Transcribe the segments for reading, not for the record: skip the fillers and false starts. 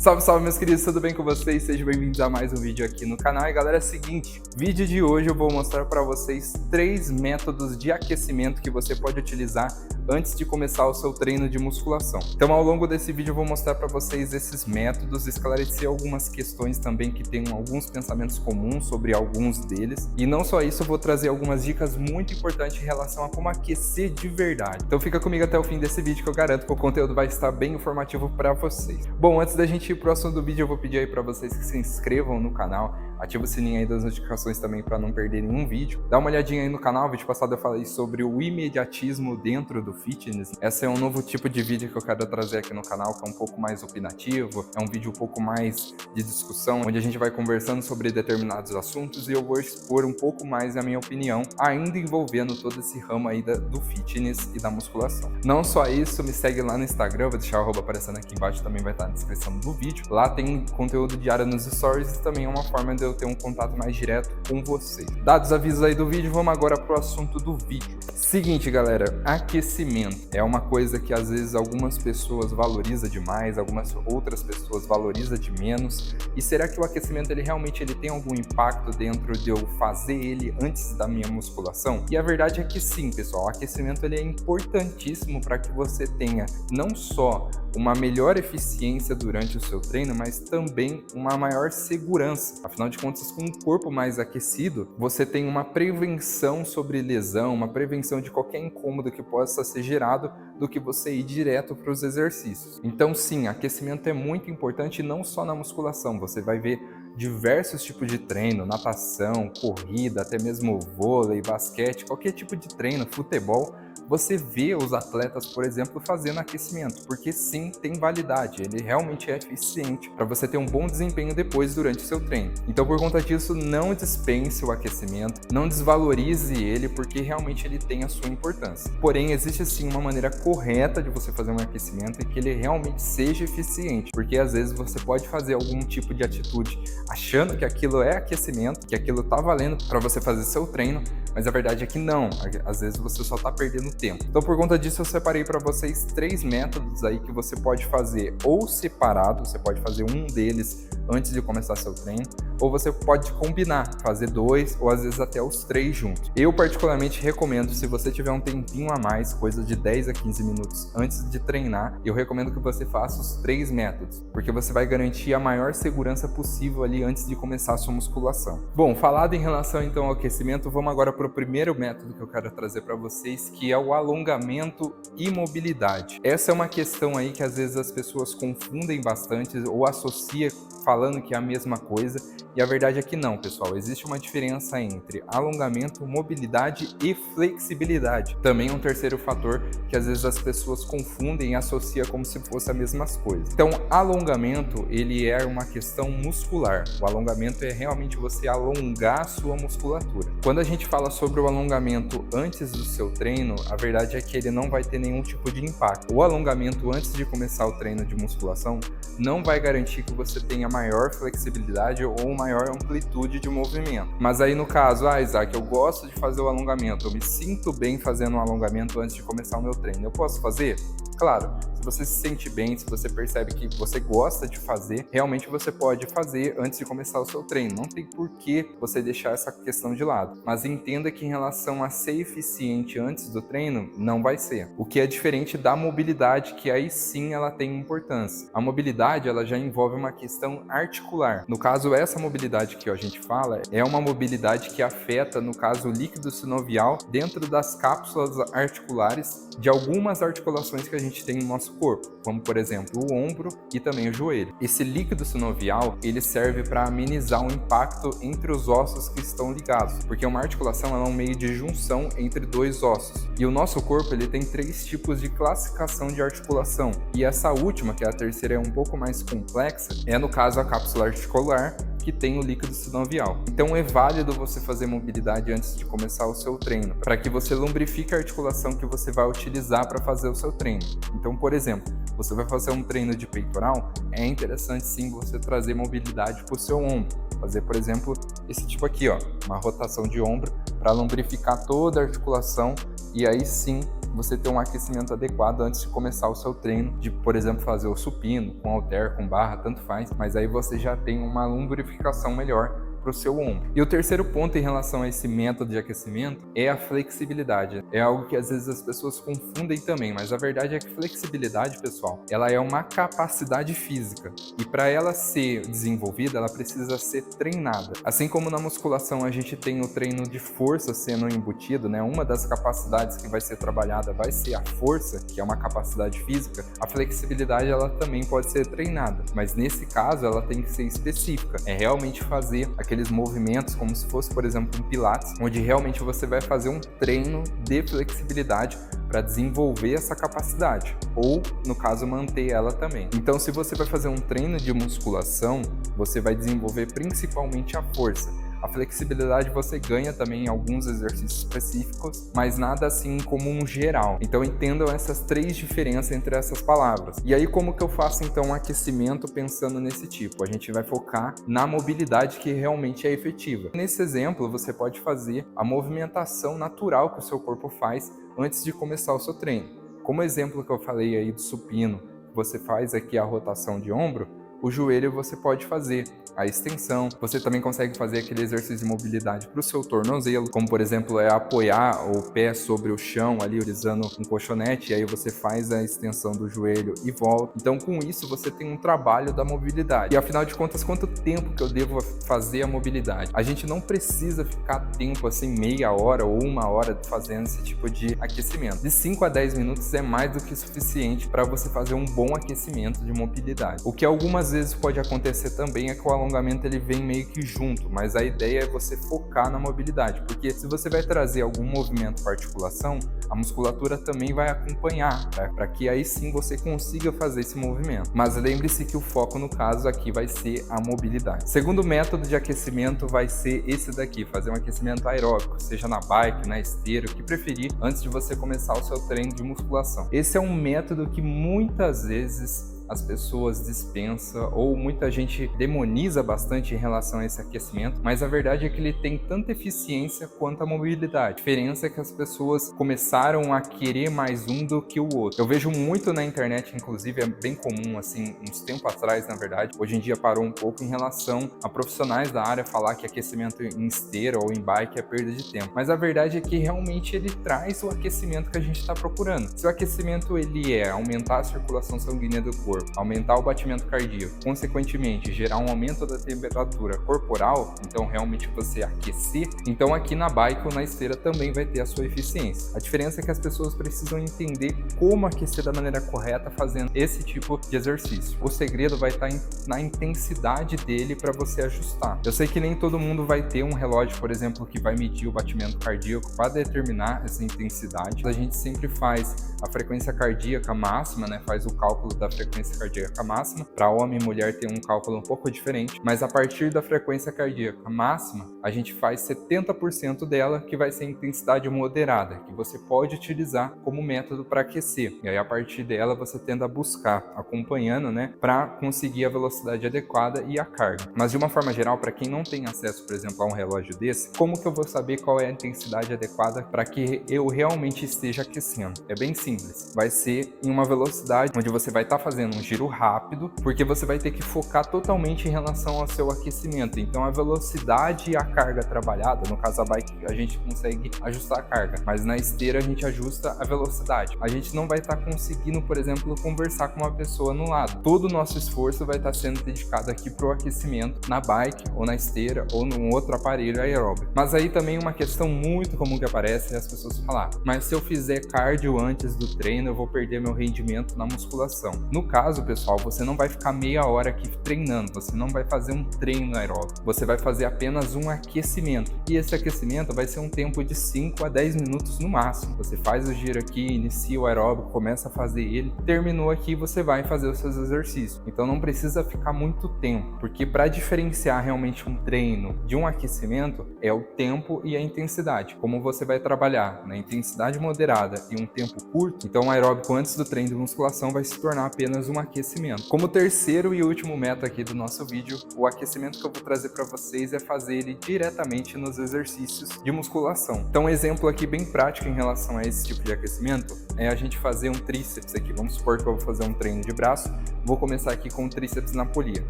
Salve, salve meus queridos, tudo bem com vocês? Sejam bem-vindos a mais um vídeo aqui no canal. E galera, é o seguinte, vídeo de hoje eu vou mostrar para vocês 3 métodos de aquecimento que você pode utilizar antes de começar o seu treino de musculação. Então ao longo desse vídeo eu vou mostrar para vocês esses métodos, esclarecer algumas questões também que tem alguns pensamentos comuns sobre alguns deles. E não só isso, eu vou trazer algumas dicas muito importantes em relação a como aquecer de verdade. Então fica comigo até o fim desse vídeo que eu garanto que o conteúdo vai estar bem informativo para vocês. Bom, antes da gente ir pro assunto do vídeo, eu vou pedir aí para vocês que se inscrevam no canal, ativa o sininho aí das notificações também para não perder nenhum vídeo. Dá uma olhadinha aí no canal, vídeo passado eu falei sobre o imediatismo dentro do fitness. Esse é um novo tipo de vídeo que eu quero trazer aqui no canal, que é um pouco mais opinativo, é um vídeo um pouco mais de discussão, onde a gente vai conversando sobre determinados assuntos e eu vou expor um pouco mais a minha opinião, ainda envolvendo todo esse ramo aí do fitness e da musculação. Não só isso, me segue lá no Instagram, vou deixar o arroba aparecendo aqui embaixo, também vai estar na descrição do vídeo. Lá tem conteúdo diário nos stories e também é uma forma de eu ter um contato mais direto com vocês. Dados os avisos aí do vídeo, vamos agora pro assunto do vídeo. Seguinte, galera, aquecimento é uma coisa que às vezes algumas pessoas valorizam demais, algumas outras pessoas valorizam de menos. E será que o aquecimento ele realmente tem algum impacto dentro de eu fazer ele antes da minha musculação? E a verdade é que sim, pessoal, o aquecimento ele é importantíssimo para que você tenha não só uma melhor eficiência durante o seu treino, mas também uma maior segurança. Afinal de contas, com um corpo mais aquecido, você tem uma prevenção sobre lesão, uma prevenção de qualquer incômodo que possa ser gerado do que você ir direto para os exercícios. Então sim, aquecimento é muito importante não só na musculação, você vai ver diversos tipos de treino, natação, corrida, até mesmo vôlei, basquete, qualquer tipo de treino, futebol, você vê os atletas, por exemplo, fazendo aquecimento, porque sim, tem validade, ele realmente é eficiente para você ter um bom desempenho depois durante o seu treino. Então, por conta disso, não dispense o aquecimento, não desvalorize ele, porque realmente ele tem a sua importância. Porém, existe sim uma maneira correta de você fazer um aquecimento e que ele realmente seja eficiente, porque às vezes você pode fazer algum tipo de atitude achando que aquilo é aquecimento, que aquilo tá valendo para você fazer seu treino, mas a verdade é que não, às vezes você só tá perdendo tempo. Então por conta disso eu separei para vocês 3 métodos aí que você pode fazer ou separado, você pode fazer um deles antes de começar seu treino, ou você pode combinar, fazer 2 ou às vezes até os 3 juntos. Eu particularmente recomendo, se você tiver um tempinho a mais, coisa de 10 a 15 minutos antes de treinar, eu recomendo que você faça os 3 métodos, porque você vai garantir a maior segurança possível ali antes de começar a sua musculação. Bom, falado em relação então ao aquecimento, vamos agora para o primeiro método que eu quero trazer para vocês, que é o alongamento e mobilidade. Essa é uma questão aí que às vezes as pessoas confundem bastante ou associam falando que é a mesma coisa, e a verdade é que não, pessoal. Existe uma diferença entre alongamento, mobilidade e flexibilidade. Também um terceiro fator que às vezes as pessoas confundem e associam como se fosse as mesmas coisas. Então, alongamento, ele é uma questão muscular. O alongamento é realmente você alongar a sua musculatura. Quando a gente fala sobre o alongamento antes do seu treino, a verdade é que ele não vai ter nenhum tipo de impacto. O alongamento antes de começar o treino de musculação não vai garantir que você tenha maior flexibilidade ou maior amplitude de movimento. Mas aí no caso, Isaac, eu gosto de fazer o alongamento, eu me sinto bem fazendo um alongamento antes de começar o meu treino. Eu posso fazer? Claro, se você se sente bem, se você percebe que você gosta de fazer, realmente você pode fazer antes de começar o seu treino. Não tem por que você deixar essa questão de lado. Mas entenda que em relação a ser eficiente antes do treino, não vai ser. O que é diferente da mobilidade, que aí sim ela tem importância. A mobilidade, ela já envolve uma questão articular. No caso, essa mobilidade que a gente fala é uma mobilidade que afeta, no caso, o líquido sinovial dentro das cápsulas articulares de algumas articulações que a gente tem no nosso corpo, como por exemplo o ombro e também o joelho. Esse líquido sinovial, ele serve para amenizar o impacto entre os ossos que estão ligados, porque uma articulação é um meio de junção entre 2 ossos. E o nosso corpo, ele tem 3 tipos de classificação de articulação. E essa última, que é a terceira, é um pouco mais complexa, é no caso a cápsula articular, que tem o líquido sinovial. Então é válido você fazer mobilidade antes de começar o seu treino, para que você lubrifique a articulação que você vai utilizar para fazer o seu treino. Então, por exemplo, você vai fazer um treino de peitoral, é interessante sim você trazer mobilidade para o seu ombro. Fazer, por exemplo, esse tipo aqui, ó, uma rotação de ombro para lubrificar toda a articulação e aí sim você ter um aquecimento adequado antes de começar o seu treino, de, por exemplo, fazer o supino, com halter, com barra, tanto faz, mas aí você já tem uma lubrificação melhor para o seu ombro. E o terceiro ponto em relação a esse método de aquecimento é a flexibilidade. É algo que às vezes as pessoas confundem também, mas a verdade é que flexibilidade, pessoal, ela é uma capacidade física e para ela ser desenvolvida, ela precisa ser treinada. Assim como na musculação a gente tem o treino de força sendo embutido, né? Uma das capacidades que vai ser trabalhada vai ser a força, que é uma capacidade física. A flexibilidade ela também pode ser treinada, mas nesse caso ela tem que ser específica. É realmente fazer aqueles movimentos como se fosse, por exemplo, um pilates, onde realmente você vai fazer um treino de flexibilidade para desenvolver essa capacidade, ou, no caso, manter ela também. Então, se você vai fazer um treino de musculação, você vai desenvolver principalmente a força. A flexibilidade você ganha também em alguns exercícios específicos, mas nada assim como um geral. Então entendam essas três diferenças entre essas palavras. E aí como que eu faço então um aquecimento pensando nesse tipo? A gente vai focar na mobilidade que realmente é efetiva. Nesse exemplo, você pode fazer a movimentação natural que o seu corpo faz antes de começar o seu treino. Como exemplo que eu falei aí do supino, você faz aqui a rotação de ombro, o joelho você pode fazer a extensão. Você também consegue fazer aquele exercício de mobilidade para o seu tornozelo, como por exemplo apoiar o pé sobre o chão ali utilizando um colchonete, e aí você faz a extensão do joelho e volta. Então com isso você tem um trabalho da mobilidade. E afinal de contas, quanto tempo que eu devo fazer a mobilidade? A gente não precisa ficar tempo assim, meia hora ou uma hora fazendo esse tipo de aquecimento. De 5 a 10 minutos é mais do que suficiente para você fazer um bom aquecimento de mobilidade. O que algumas vezes pode acontecer também é que o alongamento ele vem meio que junto, mas a ideia é você focar na mobilidade, porque se você vai trazer algum movimento para articulação, a musculatura também vai acompanhar, para que aí sim você consiga fazer esse movimento. Mas lembre-se que o foco no caso aqui vai ser a mobilidade. Segundo método de aquecimento vai ser esse daqui, fazer um aquecimento aeróbico, seja na bike, na esteira, o que preferir, antes de você começar o seu treino de musculação. Esse é um método que muitas vezes as pessoas dispensam ou muita gente demoniza bastante em relação a esse aquecimento, mas a verdade é que ele tem tanta eficiência quanto a mobilidade. A diferença é que as pessoas começaram a querer mais um do que o outro. Eu vejo muito na internet, inclusive é bem comum, assim, uns tempos atrás, na verdade, hoje em dia parou um pouco em relação a profissionais da área falar que aquecimento em esteira ou em bike é perda de tempo, mas a verdade é que realmente ele traz o aquecimento que a gente está procurando. Se o aquecimento ele é aumentar a circulação sanguínea do corpo, aumentar o batimento cardíaco, consequentemente gerar um aumento da temperatura corporal, então realmente você aquecer, então aqui na bike ou na esteira também vai ter a sua eficiência. A diferença é que as pessoas precisam entender como aquecer da maneira correta fazendo esse tipo de exercício. O segredo vai estar na intensidade dele para você ajustar. Eu sei que nem todo mundo vai ter um relógio, por exemplo, que vai medir o batimento cardíaco para determinar essa intensidade. A gente sempre faz a frequência cardíaca máxima, né? Faz o cálculo da frequência cardíaca máxima. Para homem e mulher tem um cálculo um pouco diferente, mas a partir da frequência cardíaca máxima, a gente faz 70% dela, que vai ser intensidade moderada, que você pode utilizar como método para aquecer. E aí a partir dela você tende a buscar, acompanhando, né, para conseguir a velocidade adequada e a carga. Mas de uma forma geral, para quem não tem acesso, por exemplo, a um relógio desse, como que eu vou saber qual é a intensidade adequada para que eu realmente esteja aquecendo? É bem simples. Vai ser em uma velocidade onde você vai estar fazendo um giro rápido, porque você vai ter que focar totalmente em relação ao seu aquecimento. Então a velocidade e a carga trabalhada, no caso a bike a gente consegue ajustar a carga, mas na esteira a gente ajusta a velocidade. A gente não vai estar conseguindo, por exemplo, conversar com uma pessoa no lado. Todo o nosso esforço vai estar sendo dedicado aqui para o aquecimento na bike ou na esteira ou num outro aparelho aeróbico. Mas aí também uma questão muito comum que aparece é as pessoas falar: mas se eu fizer cardio antes do treino eu vou perder meu rendimento na musculação. No caso, pessoal, você não vai ficar meia hora aqui treinando, você não vai fazer um treino aeróbico, você vai fazer apenas um aquecimento, e esse aquecimento vai ser um tempo de 5 a 10 minutos no máximo. Você faz o giro aqui, inicia o aeróbico, começa a fazer ele, terminou aqui, você vai fazer os seus exercícios. Então não precisa ficar muito tempo, porque para diferenciar realmente um treino de um aquecimento é o tempo e a intensidade. Como você vai trabalhar na intensidade moderada e um tempo curto, então o aeróbico antes do treino de musculação vai se tornar apenas um aquecimento. Como terceiro e último método aqui do nosso vídeo, o aquecimento que eu vou trazer para vocês é fazer ele diretamente nos exercícios de musculação. Então, um exemplo aqui bem prático em relação a esse tipo de aquecimento é a gente fazer um tríceps aqui. Vamos supor que eu vou fazer um treino de braço, vou começar aqui com o tríceps na polia.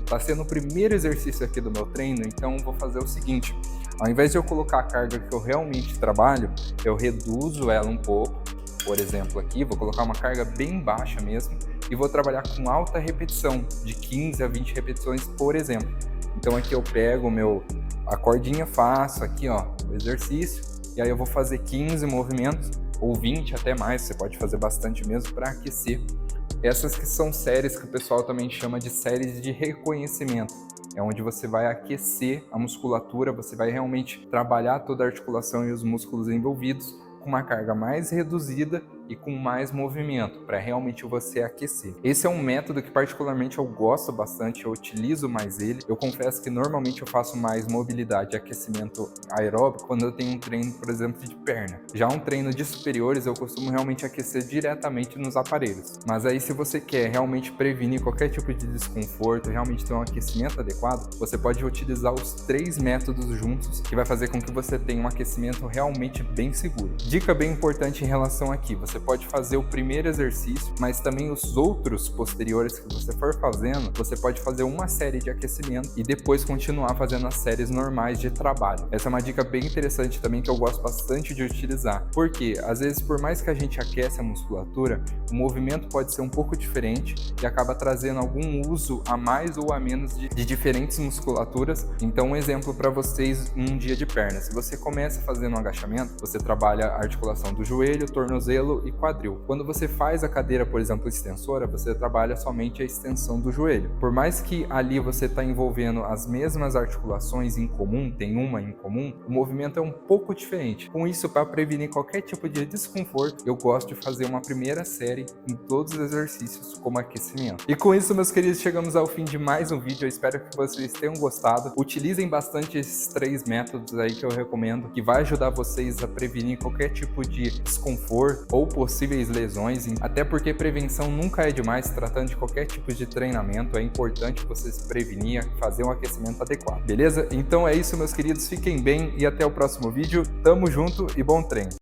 Tá sendo o primeiro exercício aqui do meu treino, então vou fazer o seguinte: ao invés de eu colocar a carga que eu realmente trabalho, eu reduzo ela um pouco. Por exemplo, aqui vou colocar uma carga bem baixa mesmo e vou trabalhar com alta repetição, de 15 a 20 repetições, por exemplo. Então aqui eu pego a cordinha, faço aqui ó, o exercício, e aí eu vou fazer 15 movimentos, ou 20 até mais, você pode fazer bastante mesmo para aquecer. Essas que são séries que o pessoal também chama de séries de reconhecimento. É onde você vai aquecer a musculatura, você vai realmente trabalhar toda a articulação e os músculos envolvidos com uma carga mais reduzida e com mais movimento, para realmente você aquecer. Esse é um método que particularmente eu gosto bastante, eu utilizo mais ele. Eu confesso que normalmente eu faço mais mobilidade e aquecimento aeróbico quando eu tenho um treino, por exemplo, de perna. Já um treino de superiores eu costumo realmente aquecer diretamente nos aparelhos. Mas aí se você quer realmente prevenir qualquer tipo de desconforto, realmente ter um aquecimento adequado, você pode utilizar os 3 métodos juntos, que vai fazer com que você tenha um aquecimento realmente bem seguro. Dica bem importante em relação aqui, você pode fazer o primeiro exercício, mas também os outros posteriores que você for fazendo, você pode fazer uma série de aquecimento e depois continuar fazendo as séries normais de trabalho. Essa é uma dica bem interessante também que eu gosto bastante de utilizar, porque às vezes por mais que a gente aquece a musculatura, o movimento pode ser um pouco diferente e acaba trazendo algum uso a mais ou a menos de diferentes musculaturas. Então um exemplo para vocês, um dia de perna, se você começa fazendo um agachamento, você trabalha a articulação do joelho, tornozelo e quadril. Quando você faz a cadeira, por exemplo, extensora, você trabalha somente a extensão do joelho. Por mais que ali você está envolvendo as mesmas articulações em comum, tem uma em comum, o movimento é um pouco diferente. Com isso, para prevenir qualquer tipo de desconforto, eu gosto de fazer uma primeira série em todos os exercícios como aquecimento. E com isso, meus queridos, chegamos ao fim de mais um vídeo. Eu espero que vocês tenham gostado. Utilizem bastante esses 3 métodos aí que eu recomendo, que vai ajudar vocês a prevenir qualquer tipo de desconforto ou possíveis lesões, até porque prevenção nunca é demais. Tratando de qualquer tipo de treinamento, é importante você se prevenir, fazer um aquecimento adequado, beleza? Então é isso, meus queridos, fiquem bem e até o próximo vídeo. Tamo junto e bom treino!